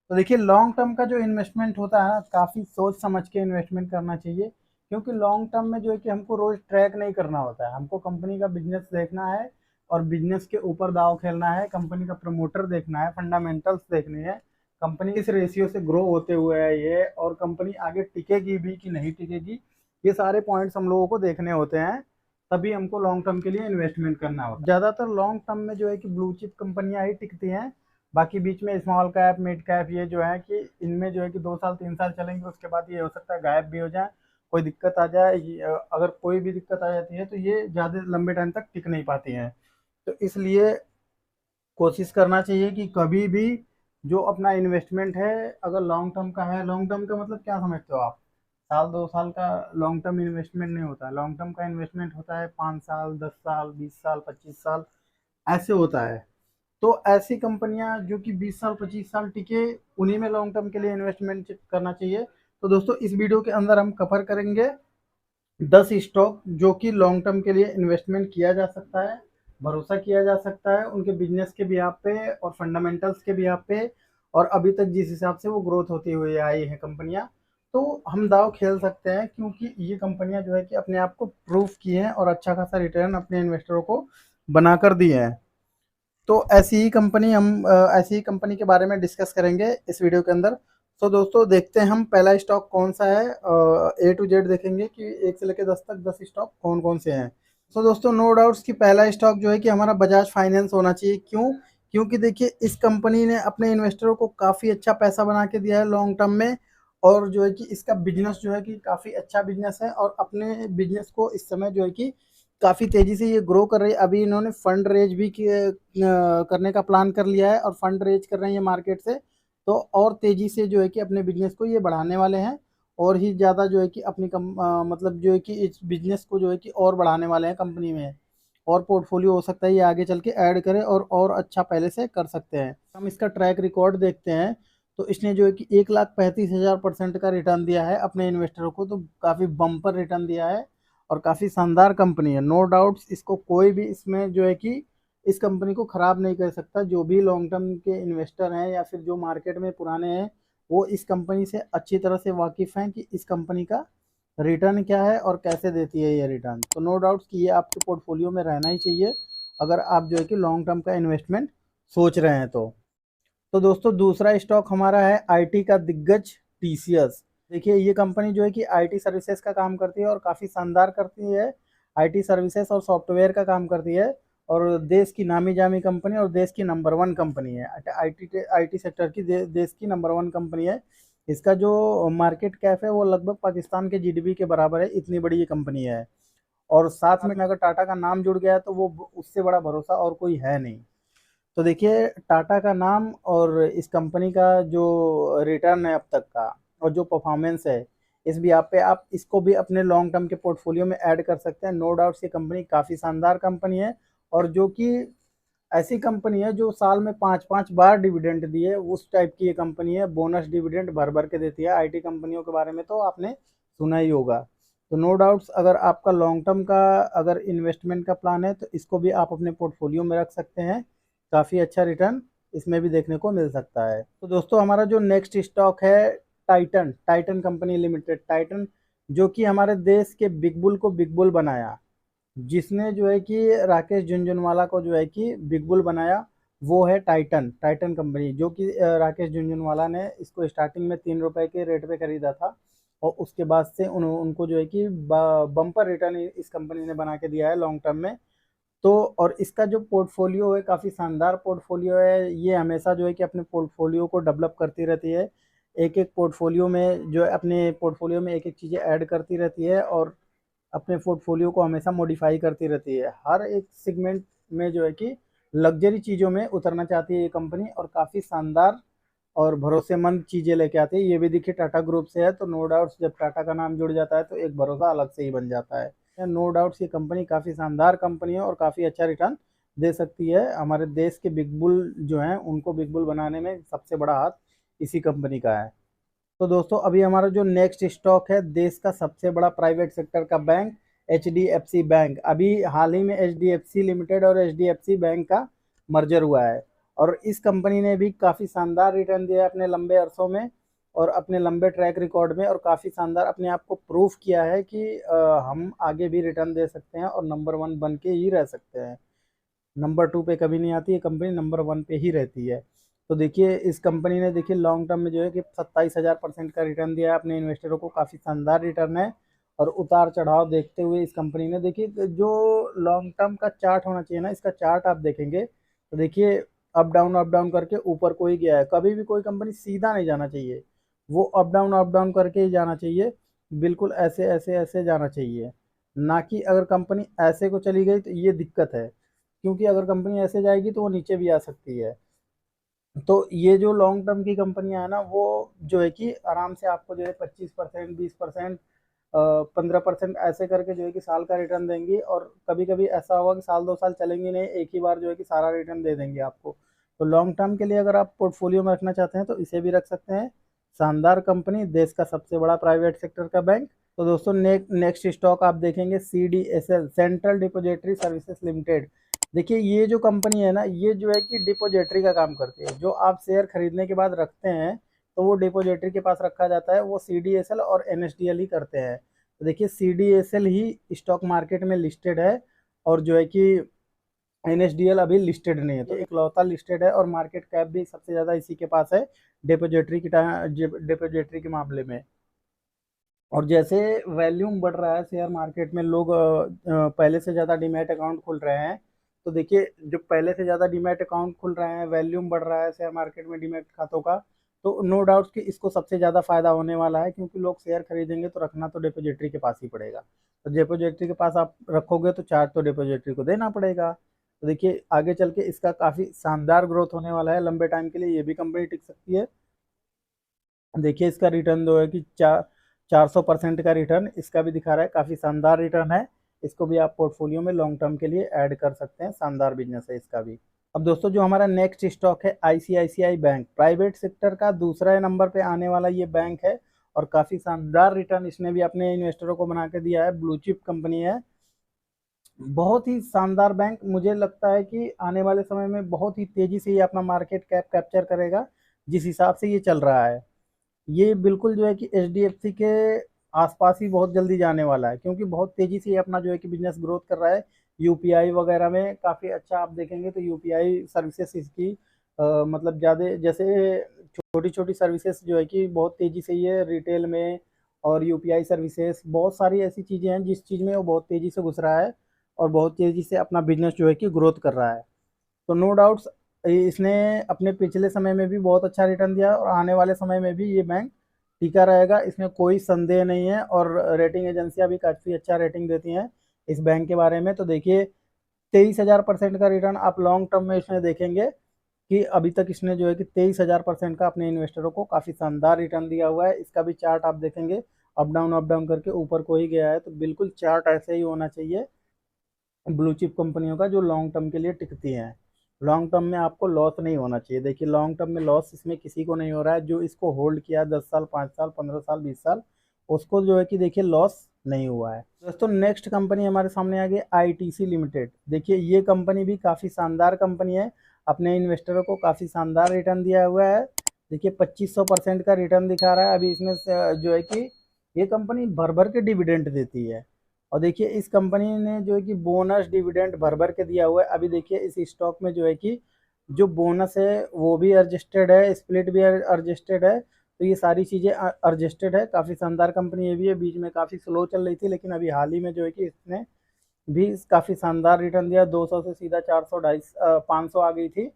तो देखिए long term का जो इन्वेस्टमेंट होता है काफ़ी सोच समझ के इन्वेस्टमेंट करना चाहिए, क्योंकि लॉन्ग टर्म में जो है कि हमको रोज ट्रैक नहीं करना होता है, हमको कंपनी का बिजनेस देखना है और बिजनेस के ऊपर दाव खेलना है, कंपनी का प्रमोटर देखना है, फंडामेंटल्स देखने हैं, कंपनी किस रेशियो से ग्रो होते हुए है ये, और कंपनी आगे टिकेगी भी कि नहीं टिकेगी, ये सारे पॉइंट्स हम लोगों को देखने होते हैं। तभी हमको लॉन्ग टर्म के लिए इन्वेस्टमेंट करना होता है। ज़्यादातर लॉन्ग टर्म में जो है कि ब्लू चिप कंपनियां ही टिकती हैं। बाकी बीच में स्मॉल कैप मिड कैप ये जो है कि इनमें जो है कि 2 साल 3 साल चलेंगे, उसके बाद ये हो सकता है गायब भी हो जाए, कोई दिक्कत आ जाए, अगर कोई भी दिक्कत आ जाती है तो ये ज़्यादा लंबे टाइम तक टिक नहीं पाती हैं। तो इसलिए कोशिश करना चाहिए कि कभी भी जो अपना इन्वेस्टमेंट है, अगर लॉन्ग टर्म का है, लॉन्ग टर्म का मतलब क्या समझते हो आप? साल 2 साल का लॉन्ग टर्म इन्वेस्टमेंट नहीं होता है, लॉन्ग टर्म का इन्वेस्टमेंट होता है 5 साल 10 साल 20 साल 25 साल ऐसे होता है। तो ऐसी कंपनियां जो कि 20 साल 25 साल टिके, उन्हीं में लॉन्ग टर्म के लिए इन्वेस्टमेंट करना चाहिए। तो दोस्तों इस वीडियो के अंदर हम कवर करेंगे 10 स्टॉक जो कि लॉन्ग टर्म के लिए इन्वेस्टमेंट किया जा सकता है, भरोसा किया जा सकता है उनके बिजनेस के भी आप पे और फंडामेंटल्स के भी आप पे, और अभी तक जिस हिसाब से वो ग्रोथ होती हुई आई है कंपनियां, तो हम दाव खेल सकते हैं, क्योंकि ये कंपनियां जो है कि अपने आप को प्रूफ की हैं और अच्छा खासा रिटर्न अपने इन्वेस्टरों को बनाकर दिए हैं। तो ऐसी ही कंपनी के बारे में डिस्कस करेंगे इस वीडियो के अंदर। तो दोस्तों देखते हैं हम पहला स्टॉक कौन सा है, ए टू जेड देखेंगे कि 1 से लेकर 10 तक 10 स्टॉक कौन कौन से हैं। तो दोस्तों नो डाउट्स कि पहला स्टॉक जो है कि हमारा बजाज फाइनेंस होना चाहिए। क्यों? क्योंकि देखिए इस कंपनी ने अपने इन्वेस्टरों को काफ़ी अच्छा पैसा बना के दिया है लॉन्ग टर्म में, और जो है कि इसका बिजनेस जो है कि काफ़ी अच्छा बिजनेस है, और अपने बिजनेस को इस समय जो है कि काफ़ी तेज़ी से ये ग्रो कर रही है। अभी इन्होंने फंड रेज भी करने का प्लान कर लिया है, और फंड रेज कर रहे हैं ये मार्केट से, तो और तेज़ी से जो है कि अपने बिजनेस को ये बढ़ाने वाले हैं, और ही ज़्यादा जो है कि मतलब जो है कि इस बिजनेस को जो है कि और बढ़ाने वाले हैं कंपनी में, और पोर्टफोलियो हो सकता है ये आगे चल के ऐड करे और अच्छा पहले से कर सकते हैं। हम इसका ट्रैक रिकॉर्ड देखते हैं, तो इसने जो है कि 1,35,000% का रिटर्न दिया है अपने इन्वेस्टरों को, तो काफ़ी बम्पर रिटर्न दिया है, और काफ़ी शानदार कंपनी है। नो डाउट्स इसको कोई भी इसमें जो है कि इस कंपनी को ख़राब नहीं कर सकता। जो भी लॉन्ग टर्म के इन्वेस्टर हैं या फिर जो मार्केट में पुराने हैं, वो इस कंपनी से अच्छी तरह से वाकिफ़ हैं कि इस कंपनी का रिटर्न क्या है और कैसे देती है ये रिटर्न। तो नो डाउट्स कि ये आपके पोर्टफोलियो में रहना ही चाहिए, अगर आप जो है कि लॉन्ग टर्म का इन्वेस्टमेंट सोच रहे हैं तो दोस्तों दूसरा स्टॉक हमारा है आईटी का दिग्गज टीसीएस। देखिए ये कंपनी जो है कि आईटी सर्विसेज का काम करती है और काफ़ी शानदार करती है। आईटी सर्विसेज और सॉफ्टवेयर का काम करती है, और देश की नामी जामी कंपनी और देश की नंबर वन कंपनी है। आईटी आईटी सेक्टर की देश की नंबर वन कंपनी है। इसका जो मार्केट कैप है वो लगभग पाकिस्तान के जीडीपी के बराबर है, इतनी बड़ी ये कंपनी है। और साथ में अगर टाटा का नाम जुड़ गया है तो वो उससे बड़ा भरोसा और कोई है नहीं। तो देखिए टाटा का नाम और इस कंपनी का जो रिटर्न है अब तक का, और जो परफॉर्मेंस है, इस भी आप पे आप इसको भी अपने लॉन्ग टर्म के पोर्टफोलियो में ऐड कर सकते हैं। नो डाउट ये कंपनी काफ़ी शानदार कंपनी है, और जो कि ऐसी कंपनी है जो साल में 5-5 बार डिविडेंड दिए, उस टाइप की ये कंपनी है। बोनस डिविडेंड भर भर के देती है। आईटी कंपनियों के बारे में तो आपने सुना ही होगा। तो नो डाउट्स अगर आपका लॉन्ग टर्म का अगर इन्वेस्टमेंट का प्लान है तो इसको भी आप अपने पोर्टफोलियो में रख सकते हैं। काफ़ी अच्छा रिटर्न इसमें भी देखने को मिल सकता है। तो दोस्तों हमारा जो नेक्स्ट स्टॉक है Titan Titan company limited. Titan जो कि हमारे देश के बिग बुल को बिग बुल बनाया, जिसने जो है कि राकेश झुनझुनवाला को जो है कि बिग बुल बनाया, वो है टाइटन टाइटन कंपनी। जो कि राकेश झुनझुनवाला ने इसको स्टार्टिंग में 3 रुपए के रेट पे खरीदा था, और उसके बाद से उनको जो है कि बम्पर रिटर्न इस कंपनी ने बना के दिया है लॉन्ग टर्म में। तो और इसका जो पोर्टफोलियो है काफ़ी शानदार पोर्टफोलियो है। ये हमेशा जो है कि अपने पोर्टफोलियो को डेवलप करती रहती है, एक एक पोर्टफोलियो में जो है अपने पोर्टफोलियो में एक एक चीज़ें ऐड करती रहती है, और अपने पोर्टफोलियो को हमेशा मॉडिफाई करती रहती है। हर एक सेगमेंट में जो है कि लग्जरी चीज़ों में उतरना चाहती है ये कंपनी, और काफ़ी शानदार और भरोसेमंद चीज़ें लेके आती है। ये भी देखिए टाटा ग्रुप से है, तो नो डाउट्स जब टाटा का नाम जुड़ जाता है तो एक भरोसा अलग से ही बन जाता है। नो डाउट्स ये कंपनी काफ़ी शानदार कंपनी है और काफ़ी अच्छा रिटर्न दे सकती है। हमारे देश के बिग बुल जो हैं उनको बिग बुल बनाने में सबसे बड़ा हाथ इसी कंपनी का है। तो दोस्तों अभी हमारा जो नेक्स्ट स्टॉक है देश का सबसे बड़ा प्राइवेट सेक्टर का बैंक HDFC बैंक। अभी हाल ही में HDFC लिमिटेड और HDFC बैंक का मर्जर हुआ है, और इस कंपनी ने भी काफ़ी शानदार रिटर्न दिया है अपने लंबे अरसों में और अपने लंबे ट्रैक रिकॉर्ड में, और काफ़ी शानदार अपने आप को प्रूफ किया है कि हम आगे भी रिटर्न दे सकते हैं और नंबर वन बन के ही रह सकते हैं। नंबर टू पे कभी नहीं आती, ये कंपनी नंबर वन पे ही रहती है। तो देखिए इस कंपनी ने देखिए लॉन्ग टर्म में जो है कि 27,000% का रिटर्न दिया है अपने इन्वेस्टरों को, काफ़ी शानदार रिटर्न है। और उतार चढ़ाव देखते हुए इस कंपनी ने देखिए जो लॉन्ग टर्म का चार्ट होना चाहिए ना, इसका चार्ट आप देखेंगे तो देखिए अप डाउन करके ऊपर को ही गया है। कभी भी कोई कंपनी सीधा नहीं जाना चाहिए, वो अप डाउन करके ही जाना चाहिए, बिल्कुल ऐसे ऐसे ऐसे जाना चाहिए। ना कि अगर कंपनी ऐसे को चली गई तो ये दिक्कत है, क्योंकि अगर कंपनी ऐसे जाएगी तो वो नीचे भी आ सकती है। तो ये जो लॉन्ग टर्म की कंपनियां है ना, वो जो है कि आराम से आपको जो है 25%, 20%, 15% ऐसे करके जो है कि साल का रिटर्न देंगी। और कभी कभी ऐसा होगा कि साल 2 साल चलेंगी नहीं, एक ही बार जो है कि सारा रिटर्न दे देंगे आपको। तो लॉन्ग टर्म के लिए अगर आप पोर्टफोलियो में रखना चाहते हैं तो इसे भी रख सकते हैं। शानदार कंपनी, देश का सबसे बड़ा प्राइवेट सेक्टर का बैंक। तो दोस्तों नेक्स्ट स्टॉक आप देखेंगे CDSL, central depository services limited. देखिए ये जो कंपनी है ना, ये जो है कि डिपोजिटरी का काम करती है। जो आप शेयर खरीदने के बाद रखते हैं तो वो डिपोजिटरी के पास रखा जाता है, वो CDSL और NSDL ही करते हैं। तो देखिए CDSL ही स्टॉक मार्केट में लिस्टेड है, और जो है कि NSDL अभी लिस्टेड नहीं है। तो इकलौता लिस्टेड है और मार्केट कैप भी सबसे ज़्यादा इसी के पास है डिपोजिटरी के मामले में। और जैसे वैल्यूम बढ़ रहा है शेयर मार्केट में, लोग पहले से ज़्यादा डीमैट अकाउंट खुल रहे हैं। तो देखिए जो पहले से ज़्यादा डीमैट अकाउंट खुल रहे हैं, वैल्यूम बढ़ रहा है शेयर मार्केट में डीमैट खातों का, तो नो डाउट कि इसको सबसे ज़्यादा फायदा होने वाला है, क्योंकि लोग शेयर खरीदेंगे तो रखना तो डिपोजिटरी के पास ही पड़ेगा। तो डिपोजिटरी के पास आप रखोगे तो चार्ज तो डिपोजिटरी को देना पड़ेगा। तो देखिए आगे चल के इसका काफ़ी शानदार ग्रोथ होने वाला है, लंबे टाइम के लिए ये भी कंपनी टिक सकती है। देखिए इसका रिटर्न जो है कि 400% का रिटर्न इसका भी दिखा रहा है, काफ़ी शानदार रिटर्न है। इसको भी आप पोर्टफोलियो में लॉन्ग टर्म के लिए ऐड कर सकते हैं, शानदार बिजनेस है इसका भी। अब दोस्तों जो हमारा नेक्स्ट स्टॉक है ICICI बैंक, प्राइवेट सेक्टर का दूसरा नंबर पे आने वाला ये बैंक है, और काफ़ी शानदार रिटर्न इसने भी अपने इन्वेस्टरों को बना के दिया है। ब्लू चिप कंपनी है, बहुत ही शानदार बैंक। मुझे लगता है कि आने वाले समय में बहुत ही तेज़ी से ये अपना मार्केट कैप कैप्चर करेगा, जिस हिसाब से ये चल रहा है। ये बिल्कुल जो है कि HDFC के आसपास ही बहुत जल्दी जाने वाला है, क्योंकि बहुत तेज़ी से ये अपना जो है कि बिजनेस ग्रोथ कर रहा है। UPI वगैरह में काफ़ी अच्छा आप देखेंगे तो UPI सर्विसेज इसकी मतलब ज़्यादा, जैसे छोटी छोटी सर्विसेज जो है कि बहुत तेज़ी से ये रिटेल में, और UPI सर्विसेज बहुत सारी ऐसी चीज़ें हैं जिस चीज़ में वो बहुत तेज़ी से घुस रहा है और बहुत तेज़ी से अपना बिजनेस जो है कि ग्रोथ कर रहा है। तो नो डाउट्स इसने अपने पिछले समय में भी बहुत अच्छा रिटर्न दिया, और आने वाले समय में भी ये बैंक टिका रहेगा, इसमें कोई संदेह नहीं है। और रेटिंग एजेंसियां भी काफ़ी अच्छा रेटिंग देती हैं इस बैंक के बारे में। तो देखिए 23,000% का रिटर्न आप लॉन्ग टर्म में इसमें देखेंगे कि अभी तक इसने जो है कि 23,000% का अपने इन्वेस्टरों को काफ़ी शानदार रिटर्न दिया हुआ है। इसका भी चार्ट आप देखेंगे अप डाउन करके ऊपर को ही गया है। तो बिल्कुल चार्ट ऐसे ही होना चाहिए ब्लू चिप कंपनियों का, जो लॉन्ग टर्म के लिए टिकती हैं। लॉन्ग टर्म में आपको लॉस नहीं होना चाहिए। देखिए लॉन्ग टर्म में लॉस इसमें किसी को नहीं हो रहा है। जो इसको होल्ड किया 10 साल, 5 साल, 15 साल, 20 साल, उसको जो है कि देखिए लॉस नहीं हुआ है। दोस्तों नेक्स्ट कंपनी हमारे सामने आ गई ITC लिमिटेड। देखिए ये कंपनी भी काफ़ी शानदार कंपनी है, अपने इन्वेस्टरों को काफ़ी शानदार रिटर्न दिया हुआ है। देखिए 2500% का रिटर्न दिखा रहा है। अभी इसमें जो है कि ये कंपनी भर भर के डिविडेंड देती है। और देखिए इस कंपनी ने जो है कि बोनस डिविडेंड भर भर के दिया हुआ है। अभी देखिए इस स्टॉक में जो है कि जो बोनस है वो भी एडजस्टेड है, स्प्लिट भी एडजस्टेड है। तो ये सारी चीज़ें एडजस्टेड है। काफ़ी शानदार कंपनी ये भी है। बीच में काफ़ी स्लो चल रही थी, लेकिन अभी हाल ही में जो है कि इसने भी काफ़ी शानदार रिटर्न दिया। 200 से सीधा 400, 250, 500 आ गई थी।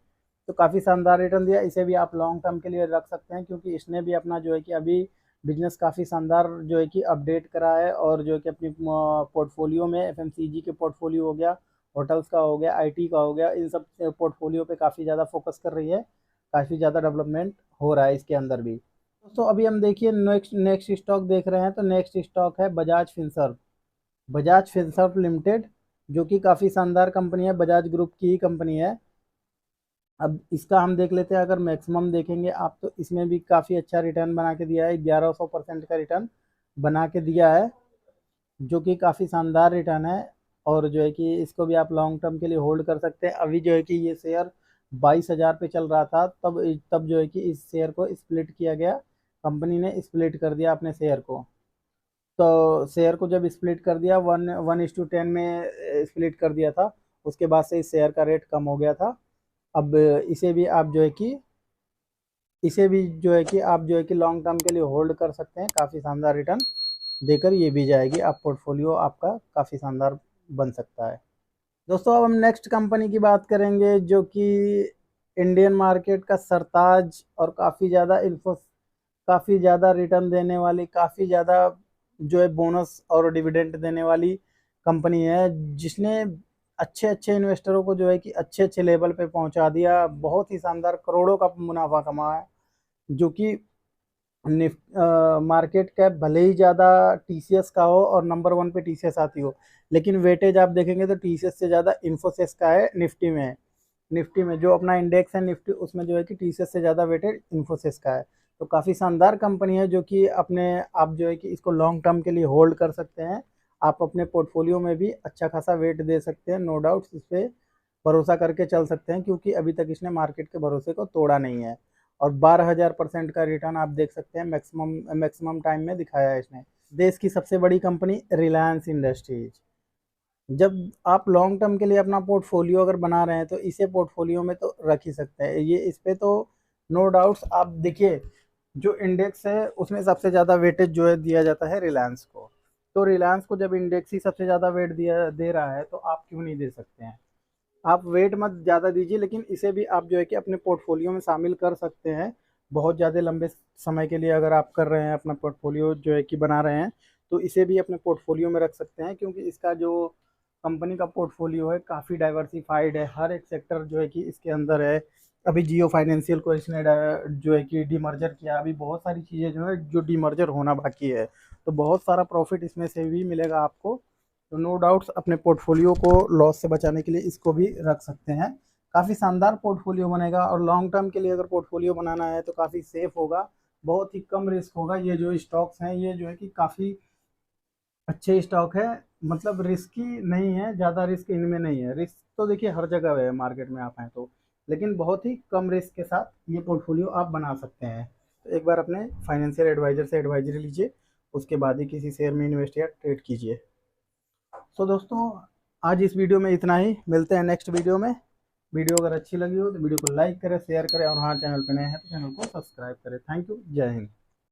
तो काफ़ी शानदार रिटर्न दिया। इसे भी आप लॉन्ग टर्म के लिए रख सकते हैं, क्योंकि इसने भी अपना जो है कि अभी बिजनेस काफ़ी शानदार जो है कि अपडेट करा है। और जो है कि अपनी पोर्टफोलियो में FMCG के पोर्टफोलियो हो गया, होटल्स का हो गया, IT का हो गया, इन सब पोर्टफोलियो पे काफ़ी ज़्यादा फोकस कर रही है। काफ़ी ज़्यादा डेवलपमेंट हो रहा है इसके अंदर भी। दोस्तों अभी हम देखिए नेक्स्ट नेक्स्ट स्टॉक देख रहे हैं। तो नेक्स्ट स्टॉक है Bajaj Finserv. Bajaj Finserv limited, जो कि काफ़ी शानदार कंपनी है, बजाज ग्रुप की ही कंपनी है। अब इसका हम देख लेते हैं। अगर मैक्सिमम देखेंगे आप तो इसमें भी काफ़ी अच्छा रिटर्न बना के दिया है, 1100% का रिटर्न बना के दिया है, जो कि काफ़ी शानदार रिटर्न है। और जो है कि इसको भी आप लॉन्ग टर्म के लिए होल्ड कर सकते हैं। अभी जो है कि ये शेयर 22,000 पे चल रहा था, तब तब जो है कि इस शेयर को स्प्लिट किया गया, कंपनी ने स्प्लिट कर दिया अपने शेयर को। तो शेयर को जब स्प्लिट कर दिया, 1:10 में स्प्लिट कर दिया था, उसके बाद से इस शेयर का रेट कम हो गया था। अब इसे भी आप जो है कि इसे भी जो है कि आप जो है कि लॉन्ग टर्म के लिए होल्ड कर सकते हैं, काफ़ी शानदार रिटर्न देकर ये भी जाएगी, आप पोर्टफोलियो आपका काफ़ी शानदार बन सकता है। दोस्तों अब हम नेक्स्ट कंपनी की बात करेंगे, जो कि इंडियन मार्केट का सरताज और काफ़ी ज़्यादा रिटर्न देने वाली, काफ़ी ज़्यादा जो है बोनस और डिविडेंड देने वाली कंपनी है, जिसने अच्छे अच्छे इन्वेस्टरों को जो है कि अच्छे अच्छे लेवल पे पहुंचा दिया, बहुत ही शानदार करोड़ों का मुनाफा कमाया, जो कि मार्केट कैप भले ही ज़्यादा टीसीएस का हो और नंबर वन पे टीसीएस आती हो, लेकिन वेटेज आप देखेंगे तो टीसीएस से ज़्यादा इन्फोसिस का है निफ्टी में। निफ्टी में जो अपना इंडेक्स है निफ्टी, उसमें जो है कि टीसीएस से ज़्यादा वेटेज इन्फोसिस का है। तो काफ़ी शानदार कंपनी है, जो कि अपने आप जो है कि इसको लॉन्ग टर्म के लिए होल्ड कर सकते हैं। आप अपने पोर्टफोलियो में भी अच्छा खासा वेट दे सकते हैं, नो डाउट इस पर भरोसा करके चल सकते हैं, क्योंकि अभी तक इसने मार्केट के भरोसे को तोड़ा नहीं है। और 12,000% का रिटर्न आप देख सकते हैं, मैक्सिमम मैक्सिमम टाइम में दिखाया है इसने। देश की सबसे बड़ी कंपनी रिलायंस इंडस्ट्रीज, जब आप लॉन्ग टर्म के लिए अपना पोर्टफोलियो अगर बना रहे हैं तो इसे पोर्टफोलियो में तो रख ही सकते हैं, ये इस पे तो नो डाउट्स। आप देखिए जो इंडेक्स है उसमें सबसे ज़्यादा वेटेज जो है दिया जाता है रिलायंस को, तो रिलायंस को जब इंडेक्स ही सबसे ज़्यादा वेट दिया दे रहा है, तो आप क्यों नहीं दे सकते हैं। आप वेट मत ज़्यादा दीजिए, लेकिन इसे भी आप जो है कि अपने पोर्टफोलियो में शामिल कर सकते हैं। बहुत ज़्यादा लंबे समय के लिए अगर आप कर रहे हैं, अपना पोर्टफोलियो जो है कि बना रहे हैं, तो इसे भी अपने पोर्टफोलियो में रख सकते हैं, क्योंकि इसका जो कंपनी का पोर्टफोलियो है काफ़ी डाइवर्सिफाइड है, हर एक सेक्टर जो है कि इसके अंदर है। अभी जियो फाइनेंशियल को इसने जो है कि डीमर्जर किया, अभी बहुत सारी चीज़ें जो है जो डीमर्जर होना बाकी है, तो बहुत सारा प्रॉफिट इसमें से भी मिलेगा आपको। तो नो डाउट्स अपने पोर्टफोलियो को लॉस से बचाने के लिए इसको भी रख सकते हैं, काफ़ी शानदार पोर्टफोलियो बनेगा। और लॉन्ग टर्म के लिए अगर पोर्टफोलियो बनाना है तो काफ़ी सेफ होगा, बहुत ही कम रिस्क होगा। ये जो स्टॉक्स हैं ये जो है कि काफ़ी अच्छे स्टॉक है, मतलब रिस्की नहीं है, ज़्यादा रिस्क इनमें नहीं है। रिस्क तो देखिए हर जगह है मार्केट में आप हैं तो, लेकिन बहुत ही कम रिस्क के साथ ये पोर्टफोलियो आप बना सकते हैं। तो एक बार अपने फाइनेंशियल एडवाइजर से एडवाइजरी लीजिए, उसके बाद ही किसी शेयर में इन्वेस्ट या ट्रेड कीजिए। तो दोस्तों आज इस वीडियो में इतना ही, मिलते हैं नेक्स्ट वीडियो में। वीडियो अगर अच्छी लगी हो तो वीडियो को लाइक करें, शेयर करें, और हाँ चैनल पर नए हैं तो चैनल को सब्सक्राइब करें। थैंक यू, जय हिंद।